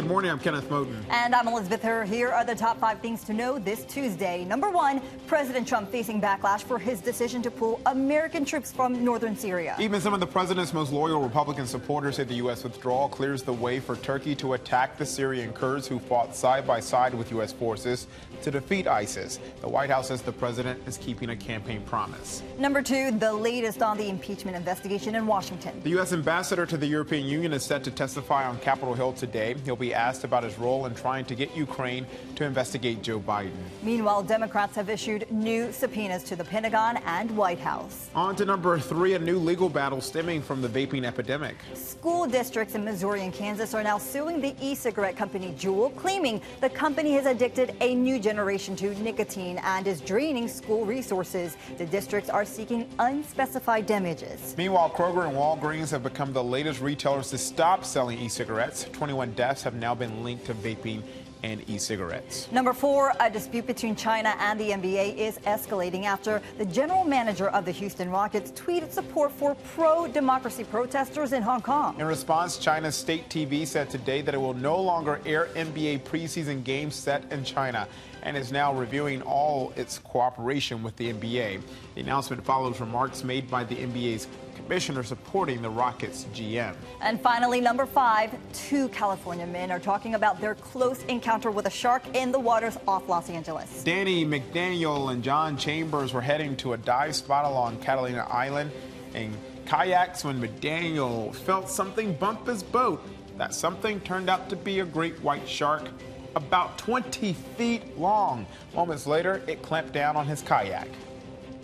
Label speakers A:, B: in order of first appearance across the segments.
A: Good morning, I'm Kenneth Moten.
B: And I'm Elizabeth Herr. Here are the top 5 things to know this Tuesday. Number 1, President Trump facing backlash for his decision to pull American troops from northern Syria.
A: Even some of the president's most loyal Republican supporters say the U.S. withdrawal clears the way for Turkey to attack the Syrian Kurds who fought side by side with U.S. forces to defeat ISIS. The White House says the president is keeping a campaign promise.
B: Number 2, the latest on the impeachment investigation in Washington.
A: The U.S. ambassador to the European Union is set to testify on Capitol Hill today. He'll be asked about his role in trying to get Ukraine to investigate Joe Biden.
B: Meanwhile, Democrats have issued new subpoenas to the Pentagon and White House.
A: On to number 3, a new legal battle stemming from the vaping epidemic.
B: School districts in Missouri and Kansas are now suing the e-cigarette company Juul, claiming the company has addicted a new generation to nicotine and is draining school resources. The districts are seeking unspecified damages.
A: Meanwhile, Kroger and Walgreens have become the latest retailers to stop selling e-cigarettes. 21 deaths have now been linked to vaping and e-cigarettes.
B: Number 4, a dispute between China and the NBA is escalating after the general manager of the Houston Rockets tweeted support for pro-democracy protesters in Hong Kong.
A: In response, China's state TV said today that it will no longer air NBA preseason games set in China and is now reviewing all its cooperation with the NBA. The announcement follows remarks made by the NBA's commissioner supporting the Rockets GM.
B: And finally, number 5, 2 California men are talking about their close encounter with a shark in the waters off Los Angeles.
A: Danny McDaniel and John Chambers were heading to a dive spot along Catalina Island in kayaks when McDaniel felt something bump his boat. That something turned out to be a great white shark, about 20 feet long. Moments later, it clamped down on his kayak.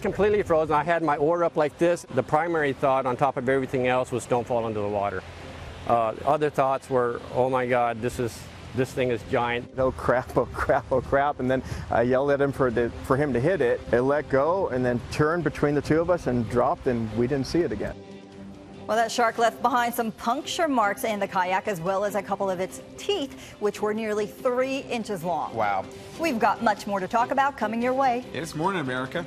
C: Completely frozen. I had my oar up like this. The primary thought on top of everything else was don't fall into the water. Other thoughts were, oh my God, this thing is giant.
D: Oh crap, oh crap, oh crap. And then I yelled at him for him to hit it. It let go and then turned between the two of us and dropped, and we didn't see it again.
B: Well, that shark left behind some puncture marks in the kayak as well as a couple of its teeth, which were nearly 3 inches long.
A: Wow.
B: We've got much more to talk about coming your way.
A: It's Morning America.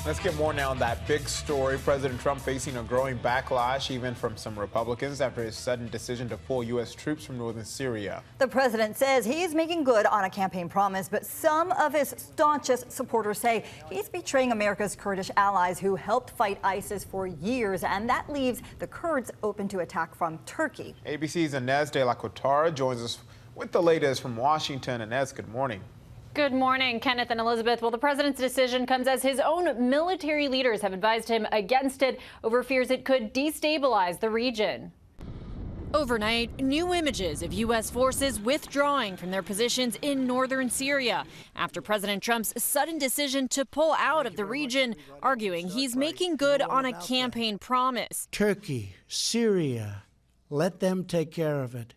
A: Let's get more now on that big story. President Trump facing a growing backlash, even from some Republicans, after his sudden decision to pull U.S. troops from northern Syria.
B: The president says he is making good on a campaign promise, but some of his staunchest supporters say he's betraying America's Kurdish allies who helped fight ISIS for years, and that leaves the Kurds open to attack from Turkey.
A: ABC's Inez de la Cotara joins us with the latest from Washington. Inez, good morning.
E: Good morning, Kenneth and Elizabeth. Well, the president's decision comes as his own military leaders have advised him against it over fears it could destabilize the region. Overnight, new images of U.S. forces withdrawing from their positions in northern Syria after President Trump's sudden decision to pull out of the region, arguing he's making good on a campaign promise.
F: Turkey, Syria, let them take care of it.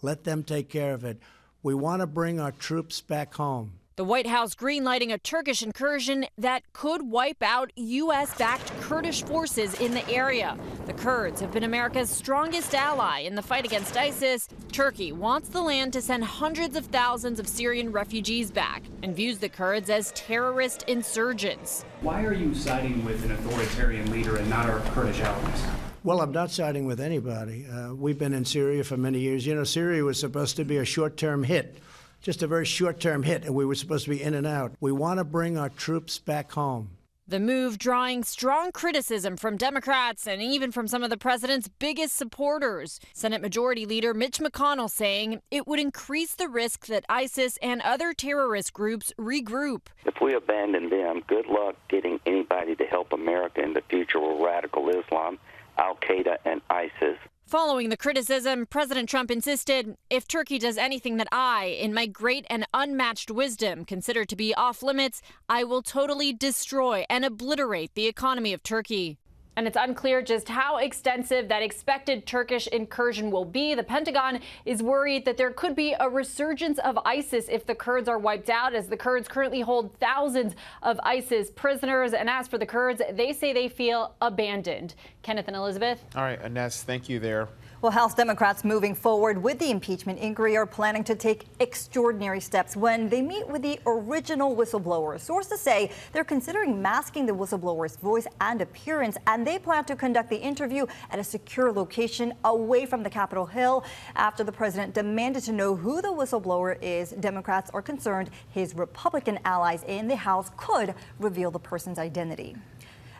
F: Let them take care of it. We want to bring our troops back home.
E: The White House greenlighting a Turkish incursion that could wipe out U.S.-backed Kurdish forces in the area. The Kurds have been America's strongest ally in the fight against ISIS. Turkey wants the land to send hundreds of thousands of Syrian refugees back and views the Kurds as terrorist insurgents.
G: Why are you siding with an authoritarian leader and not our Kurdish allies?
F: Well, I'm not siding with anybody. We've been in Syria for many years. You know, Syria was supposed to be a short-term hit, just a very short-term hit, and we were supposed to be in and out. We want to bring our troops back home.
E: The move drawing strong criticism from Democrats and even from some of the president's biggest supporters. Senate Majority Leader Mitch McConnell saying it would increase the risk that ISIS and other terrorist groups regroup.
H: If we abandon them, good luck getting anybody to help America in the future with radical Islam, Al-Qaeda, and ISIS.
E: Following the criticism, President Trump insisted, if Turkey does anything that I, in my great and unmatched wisdom, consider to be off limits, I will totally destroy and obliterate the economy of Turkey. And it's unclear just how extensive that expected Turkish incursion will be. The Pentagon is worried that there could be a resurgence of ISIS if the Kurds are wiped out, as the Kurds currently hold thousands of ISIS prisoners. And as for the Kurds, they say they feel abandoned. Kenneth and Elizabeth.
A: All right, Inez, thank you there.
B: Well, House Democrats moving forward with the impeachment inquiry are planning to take extraordinary steps when they meet with the original whistleblower. Sources say they're considering masking the whistleblower's voice and appearance, and they plan to conduct the interview at a secure location away from the Capitol Hill. After the president demanded to know who the whistleblower is, Democrats are concerned his Republican allies in the House could reveal the person's identity.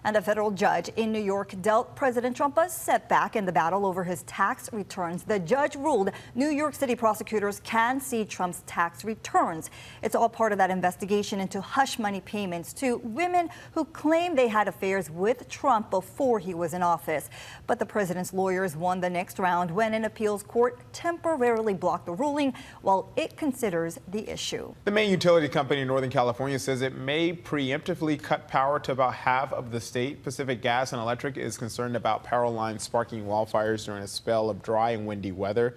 B: And a federal judge in New York dealt President Trump a setback in the battle over his tax returns. The judge ruled New York City prosecutors can see Trump's tax returns. It's all part of that investigation into hush money payments to women who claim they had affairs with Trump before he was in office. But the president's lawyers won the next round when an appeals court temporarily blocked the ruling while it considers the issue.
A: The main utility company in Northern California says it may preemptively cut power to about half of the state. Pacific Gas and Electric is concerned about power lines sparking wildfires during a spell of dry and windy weather.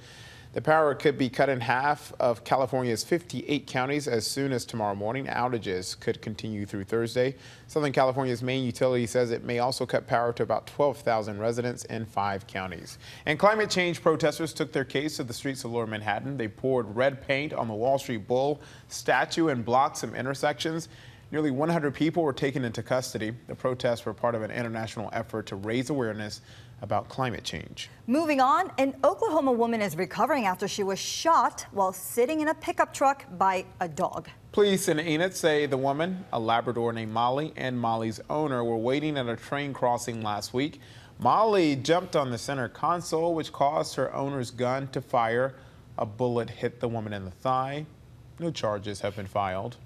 A: The power could be cut in half of California's 58 counties as soon as tomorrow morning. Outages could continue through Thursday. Southern California's main utility says it may also cut power to about 12,000 residents in 5 counties. And climate change protesters took their case to the streets of Lower Manhattan. They poured red paint on the Wall Street Bull statue and blocked some intersections. Nearly 100 people were taken into custody. The protests were part of an international effort to raise awareness about climate change.
B: Moving on, an Oklahoma woman is recovering after she was shot while sitting in a pickup truck by a dog.
A: Police in Enid say the woman, a Labrador named Molly, and Molly's owner were waiting at a train crossing last week. Molly jumped on the center console, which caused her owner's gun to fire. A bullet hit the woman in the thigh. No charges have been filed.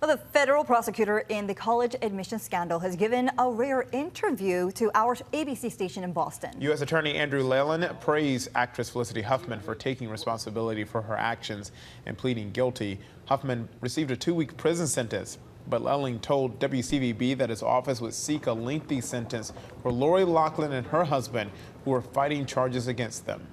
B: Well, the federal prosecutor in the college admission scandal has given a rare interview to our ABC station in Boston. U.S.
A: Attorney Andrew Leland praised actress Felicity Huffman for taking responsibility for her actions and pleading guilty. Huffman received a 2-week prison sentence, but Leland told WCVB that his office would seek a lengthy sentence for Lori Loughlin and her husband, who are fighting charges against them.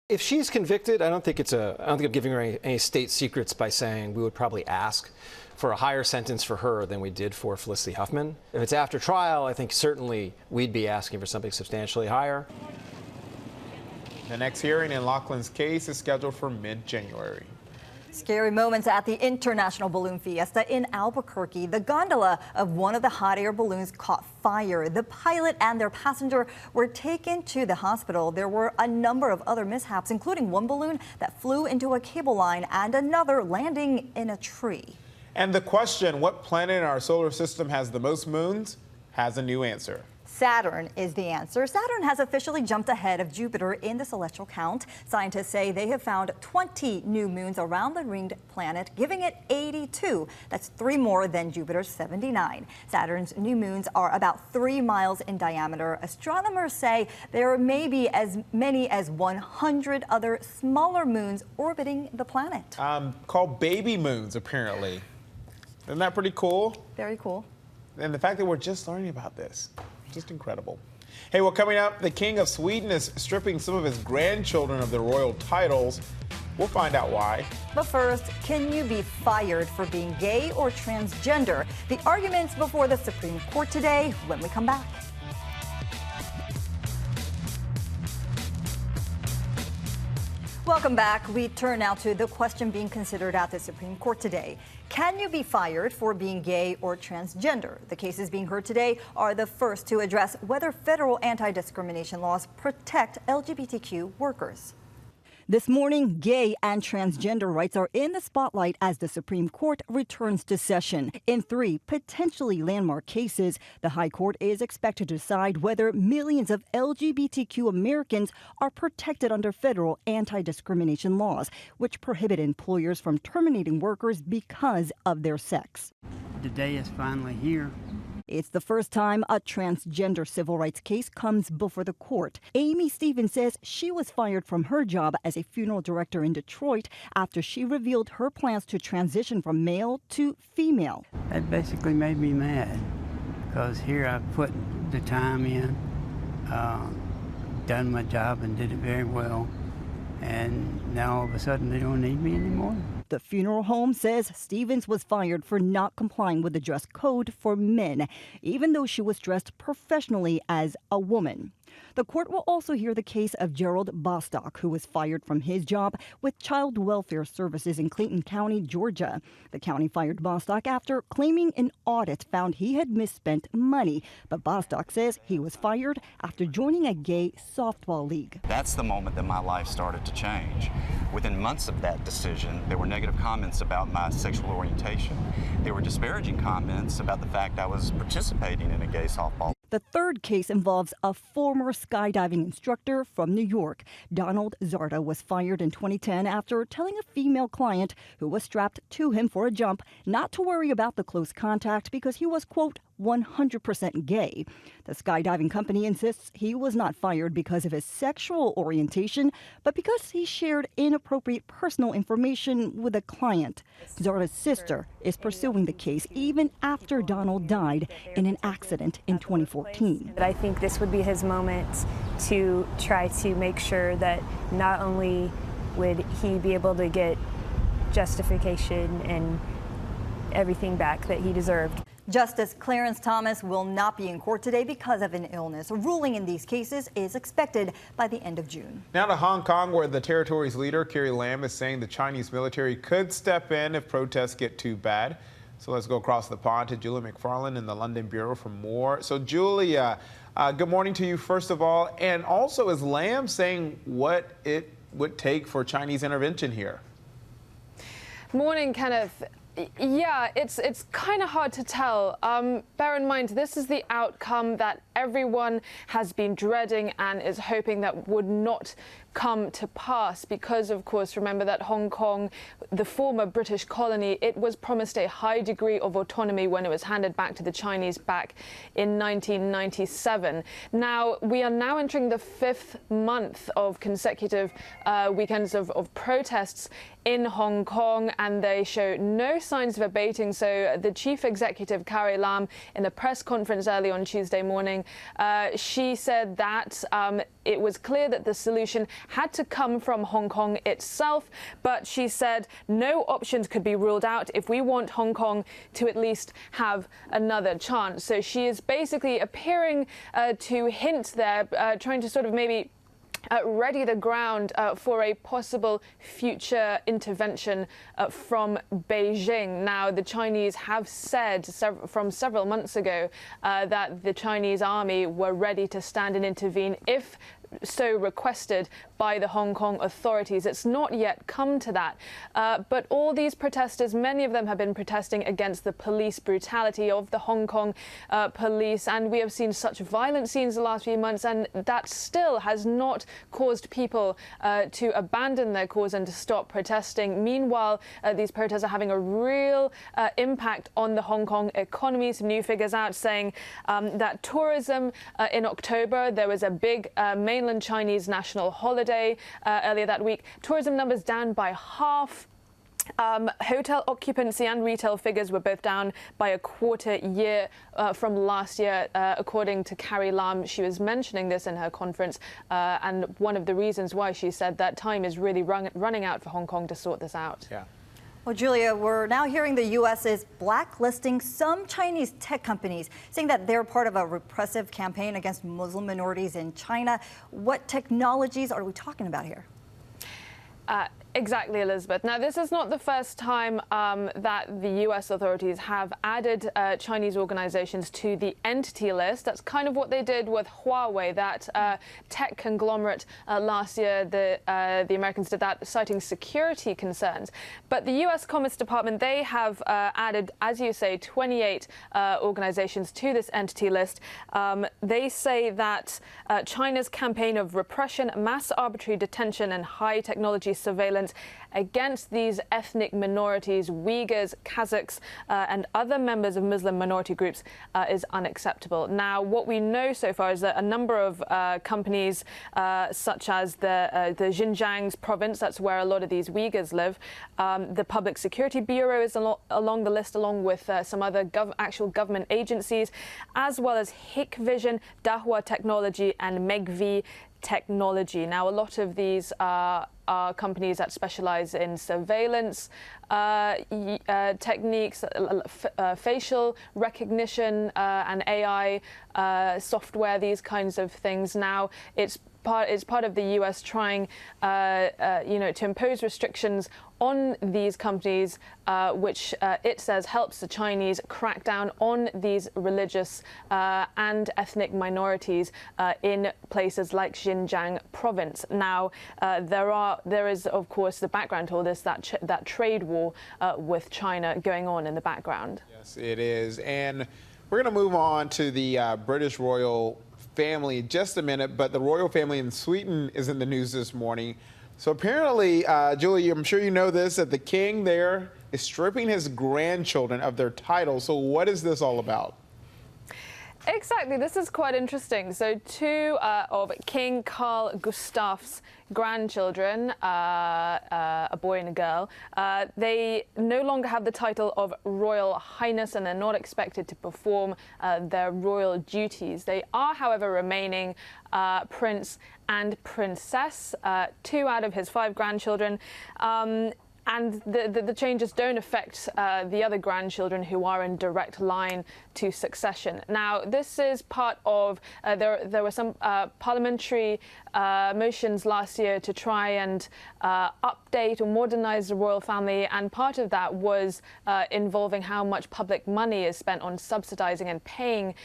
I: If she's convicted, I don't think I'm giving her any state secrets by saying we would probably ask for a higher sentence for her than we did for Felicity Huffman. If it's after trial, I think certainly we'd be asking for something substantially higher.
A: The next hearing in Loughlin's case is scheduled for mid-January.
B: Scary moments at the International Balloon Fiesta in Albuquerque. The gondola of one of the hot air balloons caught fire. The pilot and their passenger were taken to the hospital. There were a number of other mishaps, including one balloon that flew into a cable line and another landing in a tree.
A: And the question, what planet in our solar system has the most moons, has a new answer.
B: Saturn is the answer. Saturn has officially jumped ahead of Jupiter in the celestial count. Scientists say they have found 20 new moons around the ringed planet, giving it 82. That's 3 more than Jupiter's 79. Saturn's new moons are about 3 miles in diameter. Astronomers say there may be as many as 100 other smaller moons orbiting the planet.
A: Called baby moons, apparently. Isn't that pretty cool?
B: Very cool.
A: And the fact that we're just learning about this. Just incredible. Hey, well, coming up, the King of Sweden is stripping some of his grandchildren of their royal titles. We'll find out why.
B: But first, can you be fired for being gay or transgender? The arguments before the Supreme Court today when we come back. Welcome back. We turn now to the question being considered at the Supreme Court today. Can you be fired for being gay or transgender? The cases being heard today are the first to address whether federal anti-discrimination laws protect LGBTQ workers. This morning, gay and transgender rights are in the spotlight as the Supreme Court returns to session. In 3 potentially landmark cases, the High Court is expected to decide whether millions of LGBTQ Americans are protected under federal anti-discrimination laws, which prohibit employers from terminating workers because of their sex.
J: The day is finally here.
B: It's the first time a transgender civil rights case comes before the court. Amy Stevens says she was fired from her job as a funeral director in Detroit after she revealed her plans to transition from male to female.
J: That basically made me mad because here I put the time in, done my job and did it very well, and now all of a sudden they don't need me anymore.
B: The funeral home says Stevens was fired for not complying with the dress code for men, even though she was dressed professionally as a woman. The court will also hear the case of Gerald Bostock, who was fired from his job with Child Welfare Services in Clayton County, Georgia. The county fired Bostock after claiming an audit found he had misspent money. But Bostock says he was fired after joining a gay softball league.
K: That's the moment that my life started to change. Within months of that decision, there were negative comments about my sexual orientation. There were disparaging comments about the fact I was participating in a gay softball.
B: The third case involves a former skydiving instructor from New York. Donald Zarda was fired in 2010 after telling a female client who was strapped to him for a jump not to worry about the close contact because he was, quote, 100% gay. The skydiving company insists he was not fired because of his sexual orientation, but because he shared inappropriate personal information with a client. Zarda's sister is pursuing the case even after Donald died in an accident in 2014.
L: But I think this would be his moment to try to make sure that not only would he be able to get justification and everything back that he deserved.
B: Justice Clarence Thomas will not be in court today because of an illness. A ruling in these cases is expected by the end of June.
A: Now to Hong Kong, where the territory's leader, Carrie Lam, is saying the Chinese military could step in if protests get too bad. So let's go across the pond to Julia McFarland in the London Bureau for more. So Julia, good morning to you, first of all. And also, is Lam saying what it would take for Chinese intervention here?
M: Morning, Kenneth. Yeah, it's kind of hard to tell. Bear in mind, this is the outcome that everyone has been dreading and is hoping that would not come to pass because, of course, remember that Hong Kong, the former British colony, it was promised a high degree of autonomy when it was handed back to the Chinese back in 1997. Now, we are now entering the 5th month of consecutive weekends of protests in Hong Kong, and they show no signs of abating. So the chief executive, Carrie Lam, in a press conference early on Tuesday morning, she said that it was clear that the solution had to come from Hong Kong itself, but she said no options could be ruled out if we want Hong Kong to at least have another chance. So she is basically appearing to hint there, trying to sort of maybe ready the ground for a possible future intervention from Beijing. Now, the Chinese have said from several months ago that the Chinese army were ready to stand and intervene if so requested by the Hong Kong authorities. It's not yet come to that. But all these protesters, many of them have been protesting against the police brutality of the Hong Kong police. And we have seen such violent scenes the last few months, and that still has not caused people to abandon their cause and to stop protesting. Meanwhile, these protests are having a real impact on the Hong Kong economy. Some new figures out saying that tourism in October, there was a big mainland Chinese national holiday earlier that week. Tourism numbers down by half. Hotel occupancy and retail figures were both down by a quarter year from last year, according to Carrie Lam. She was mentioning this in her conference, and one of the reasons why she said that time is really running out for Hong Kong to sort this out.
A: Yeah.
B: Well, Julia, we're now hearing the U.S. is blacklisting some Chinese tech companies, saying that they're part of a repressive campaign against Muslim minorities in China. What technologies are we talking about here?
M: Exactly, Elizabeth. Now, this is not the first time that the U.S. authorities have added Chinese organizations to the entity list. That's kind of what they did with Huawei, that tech conglomerate last year. The Americans did that, citing security concerns. But the U.S. Commerce Department, they have added, as you say, 28 organizations to this entity list. They say that China's campaign of repression, mass arbitrary detention, and high technology surveillance against these ethnic minorities, Uyghurs, Kazakhs, and other members of Muslim minority groups is unacceptable. Now, what we know so far is that a number of companies, such as the Xinjiang province, that's where a lot of these Uyghurs live, the Public Security Bureau is along the list, along with some other actual government agencies, as well as Hikvision, Dahua Technology, and MEGHAN Technology. Now, a lot of these are companies that specialize specialize in surveillance techniques, facial recognition and AI software, these kinds of things. Now it's part of the U.S. trying, to impose restrictions on these companies, which it says helps the Chinese crack down on these religious and ethnic minorities in places like Xinjiang province. Now, there is, of course, the background to all this, that trade war with China going on in the background.
A: Yes, it is. And we're going to move on to the British royal family in just a minute, but the royal family in Sweden is in the news this morning. So apparently, Julie, I'm sure you know this, that the king there is stripping his grandchildren of their titles. So what is this all about?
M: Exactly, this is quite interesting. So two of King Carl Gustaf's grandchildren, a boy and a girl, they no longer have the title of Royal Highness and they're not expected to perform their royal duties. They are, however, remaining Prince and Princess, 2 out of his 5 grandchildren. And the changes don't affect the other grandchildren who are in direct line to succession. Now, this is part of, there were some parliamentary motions last year to try and update or modernize the royal family, and part of that was involving how much public money is spent on subsidizing and paying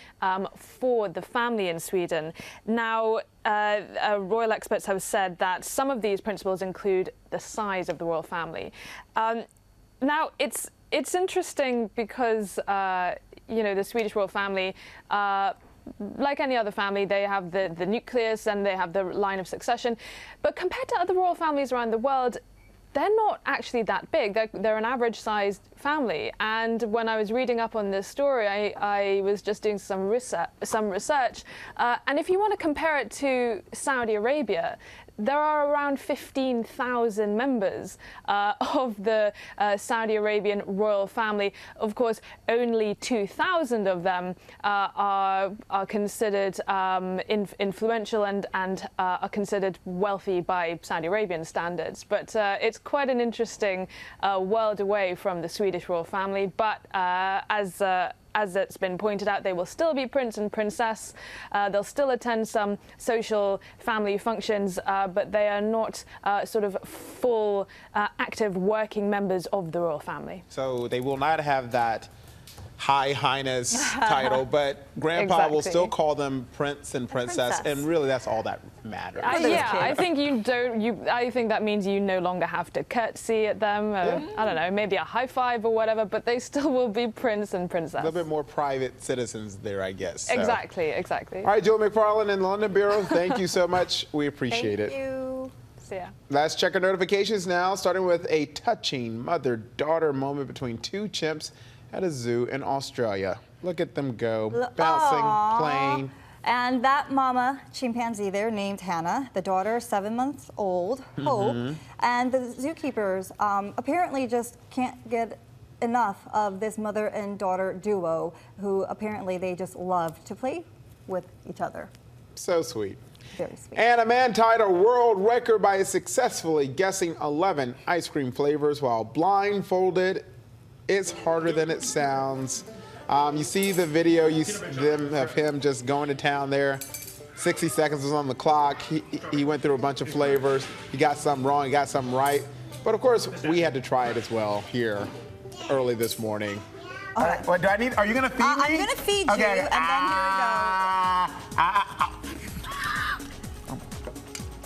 M: for the family in Sweden. Now, royal experts have said that some of these principles include the size of the royal family. Now, it's interesting because the Swedish royal family, like any other family, they have the nucleus and they have the line of succession. But compared to other royal families around the world, they're not actually that big. They're an average-sized family. And when I was reading up on this story, I was just doing some research. And if you want to compare it to Saudi Arabia, there are around 15,000 members of the Saudi Arabian royal family. Of course, only 2,000 of them are considered influential and are considered wealthy by Saudi Arabian standards. But it's quite an interesting world away from the Swedish royal family. But as it's been pointed out, they will still be prince and princess. They'll still attend some social family functions, but they are not sort of full, active working members of the royal family.
A: So they will not have that High Highness title, but Grandpa will still call them Prince and Princess, and really that's all that matters.
M: Yeah, I think I think that means you no longer have to curtsy at them. I don't know, maybe a high five or whatever, but they still will be Prince and Princess.
A: A little bit more private citizens there, I guess. So.
M: Exactly.
A: All right, Jill McFarland in London Bureau, thank you so much. We appreciate it.
B: Thank you.
M: See ya.
A: Let's check our notifications now, starting with a touching mother-daughter moment between 2 chimps at a zoo in Australia. Look at them go, bouncing, playing.
B: And that mama chimpanzee there named Hannah, the daughter 7 months old, Hope, and the zookeepers apparently just can't get enough of this mother and daughter duo who apparently they just love to play with each other.
A: So sweet.
B: Very sweet.
A: And a man tied a world record by successfully guessing 11 ice cream flavors while blindfolded. It's harder than it sounds. You see the video of him just going to town there. 60 seconds was on the clock. He went through a bunch of flavors. He got some wrong, he got some right. But of course, we had to try it as well here early this morning.
B: All right.
A: What do I need? Are you going to feed me?
B: I'm going to feed you, and then here we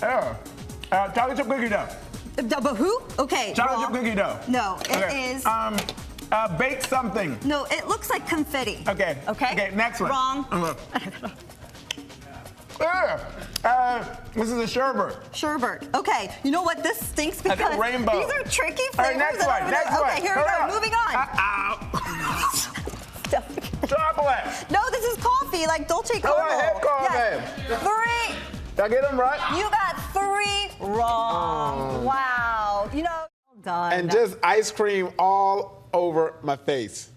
B: go.
A: Chocolate chip cookie dough.
B: But who? Okay.
A: Chocolate chip cookie dough.
B: No, it is.
A: Bake something.
B: No, it looks like confetti.
A: Okay.
B: Okay,
A: next one.
B: Wrong.
A: This is a sherbet.
B: Sherbet. Okay, you know what? This stinks because
A: rainbow.
B: These are tricky flavors.
A: All right, next one.
B: Okay, here we go. Moving on.
A: Chocolate.
B: No, this is coffee, like Dolce Caramel.
A: Go ahead, coffee.
B: Yes. 3.
A: Did I get them right?
B: You got 3 wrong. Wow. You know, well done.
A: And just ice cream all over my face.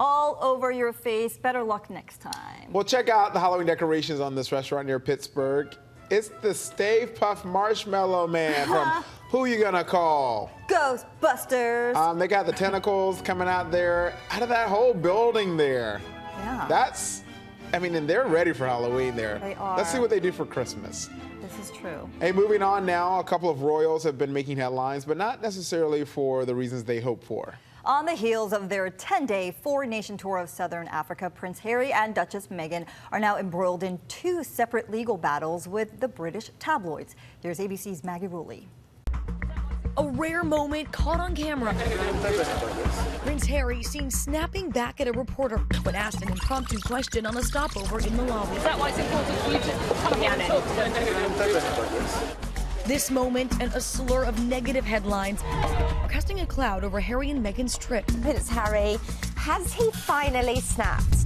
B: All over your face. Better luck next time.
A: Well, check out the Halloween decorations on this restaurant near Pittsburgh. It's the Stave Puft Marshmallow Man from Who you gonna call?
B: Ghostbusters.
A: They got the tentacles coming out there, out of that whole building there.
B: Yeah.
A: And they're ready for Halloween there.
B: They are.
A: Let's see what they do for Christmas.
B: This is true.
A: Hey, moving on now, a couple of royals have been making headlines, but not necessarily for the reasons they hope for.
B: On the heels of their 10-day four-nation tour of Southern Africa, Prince Harry and Duchess Meghan are now embroiled in two separate legal battles with the British tabloids. Here's ABC's Maggie Rulli.
N: A rare moment caught on camera. Prince Harry seen snapping back at a reporter when asked an impromptu question on a stopover in the lobby. Is that why it's important for you to come here and talk? This moment and a slur of negative headlines are casting a cloud over Harry and Meghan's trip.
O: Prince Harry, has he finally snapped?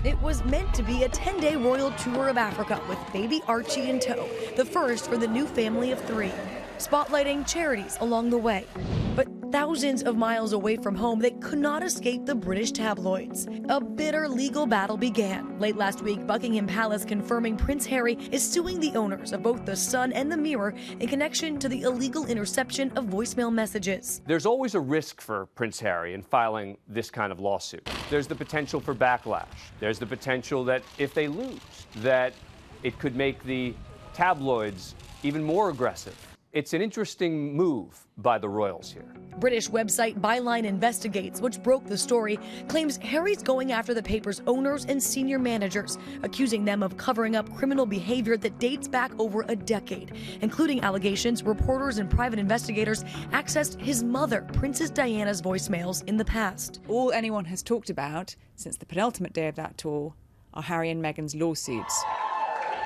N: It was meant to be a 10-day royal tour of Africa with baby Archie in tow, the first for the new family of three, spotlighting charities along the way. But thousands of miles away from home, they could not escape the British tabloids. A bitter legal battle began. Late last week, Buckingham Palace confirming Prince Harry is suing the owners of both the Sun and the Mirror in connection to the illegal interception of voicemail messages.
P: There's always a risk for Prince Harry in filing this kind of lawsuit. There's the potential for backlash. There's the potential that if they lose, that it could make the tabloids even more aggressive. It's an interesting move by the royals here.
N: British website Byline Investigates, which broke the story, claims Harry's going after the paper's owners and senior managers, accusing them of covering up criminal behavior that dates back over a decade, including allegations reporters and private investigators accessed his mother, Princess Diana's voicemails in the past.
Q: All anyone has talked about since the penultimate day of that tour are Harry and Meghan's lawsuits.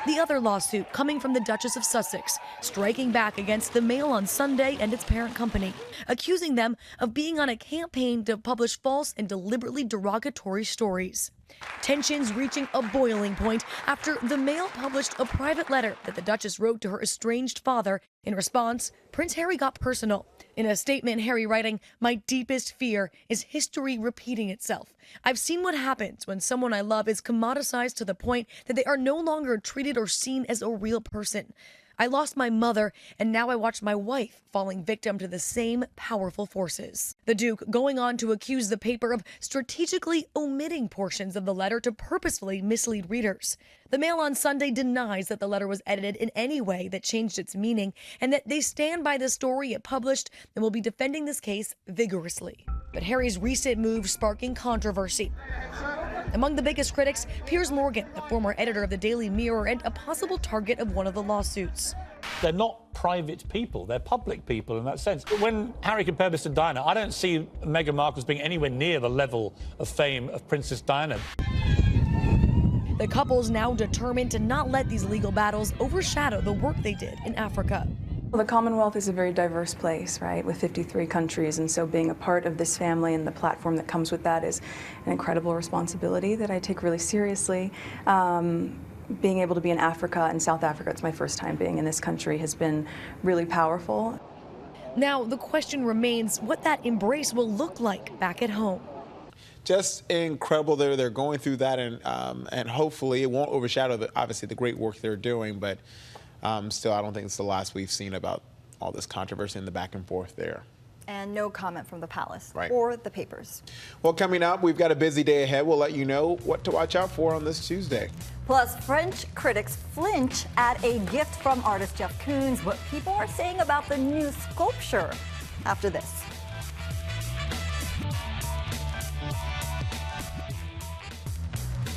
N: The other lawsuit coming from the Duchess of Sussex, striking back against the Mail on Sunday and its parent company, accusing them of being on a campaign to publish false and deliberately derogatory stories. Tensions reaching a boiling point after the Mail published a private letter that the Duchess wrote to her estranged father. In response, Prince Harry got personal. In a statement, Harry writing, "My deepest fear is history repeating itself. I've seen what happens when someone I love is commoditized to the point that they are no longer treated or seen as a real person. I lost my mother, and now I watch my wife falling victim to the same powerful forces." The Duke going on to accuse the paper of strategically omitting portions of the letter to purposefully mislead readers. The Mail on Sunday denies that the letter was edited in any way that changed its meaning, and that they stand by the story it published and will be defending this case vigorously. But Harry's recent move sparking controversy. Among the biggest critics, Piers Morgan, the former editor of the Daily Mirror and a possible target of one of the lawsuits.
R: They're not private people, they're public people in that sense. When Harry compared this to Diana, I don't see Meghan Markle as being anywhere near the level of fame of Princess Diana.
N: The couple's now determined to not let these legal battles overshadow the work they did in Africa.
S: Well, the Commonwealth is a very diverse place, right, with 53 countries, and so being a part of this family and the platform that comes with that is an incredible responsibility that I take really seriously. Being able to be in Africa and South Africa, it's my first time being in this country, has been really powerful.
N: Now, the question remains what that embrace will look like back at home.
A: Just incredible. They're going through that, and hopefully it won't overshadow, obviously, the great work they're doing, but still, I don't think it's the last we've seen about all this controversy and the back and forth there.
B: And no comment from the palace
A: Right.
B: or the papers.
A: Well, coming up, we've got a busy day ahead. We'll let you know what to watch out for on this Tuesday.
B: Plus, French critics flinch at a gift from artist Jeff Koons. What people are saying about the new sculpture after this.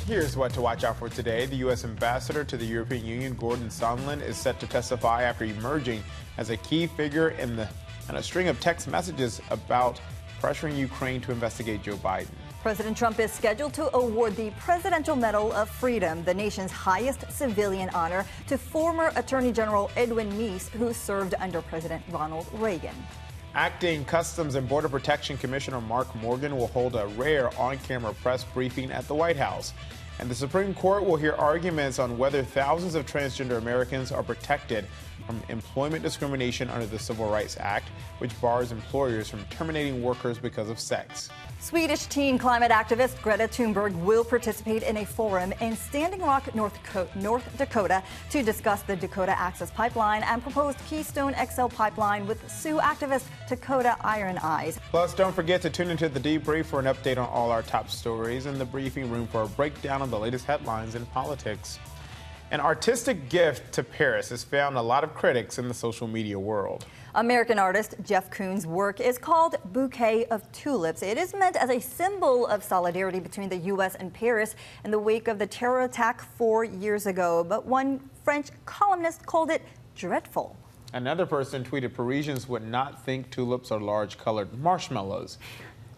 A: Here's what to watch out for today. The U.S. ambassador to the European Union, Gordon Sondland, is set to testify after emerging as a key figure in a string of text messages about pressuring Ukraine to investigate Joe Biden.
B: President Trump is scheduled to award the Presidential Medal of Freedom, the nation's highest civilian honor, to former Attorney General Edwin Meese, who served under President Ronald Reagan.
A: Acting Customs and Border Protection Commissioner Mark Morgan will hold a rare on-camera press briefing at the White House. And the Supreme Court will hear arguments on whether thousands of transgender Americans are protected from employment discrimination under the Civil Rights Act, which bars employers from terminating workers because of sex.
B: Swedish teen climate activist Greta Thunberg will participate in a forum in Standing Rock, North Dakota to discuss the Dakota Access Pipeline and proposed Keystone XL pipeline with Sioux activist Dakota Iron Eyes.
A: Plus, don't forget to tune into The Debrief for an update on all our top stories and the briefing room for a breakdown of the latest headlines in politics. An artistic gift to Paris has found a lot of critics in the social media world.
B: American artist Jeff Koons' work is called Bouquet of Tulips. It is meant as a symbol of solidarity between the U.S. and Paris in the wake of the terror attack 4 years ago. But one French columnist called it dreadful.
A: Another person tweeted Parisians would not think tulips are large colored marshmallows.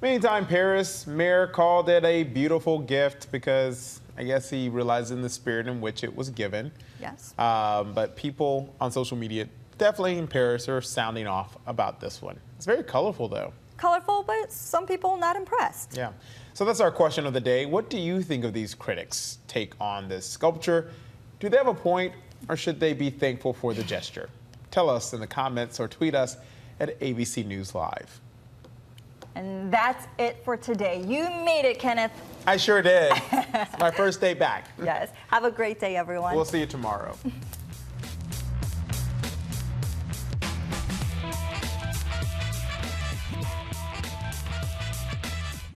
A: Meantime, Paris mayor called it a beautiful gift because I guess he realized in the spirit in which it was given.
B: Yes.
A: But people on social media, definitely in Paris, are sounding off about this one. It's very colorful, though.
B: Colorful, but some people not impressed.
A: Yeah. So that's our question of the day. What do you think of these critics' take on this sculpture? Do they have a point, or should they be thankful for the gesture? Tell us in the comments or tweet us at ABC News Live.
B: And that's it for today. You made it, Kenneth.
A: I sure did. It's my first day back.
B: Yes. Have a great day, everyone.
A: We'll see you tomorrow.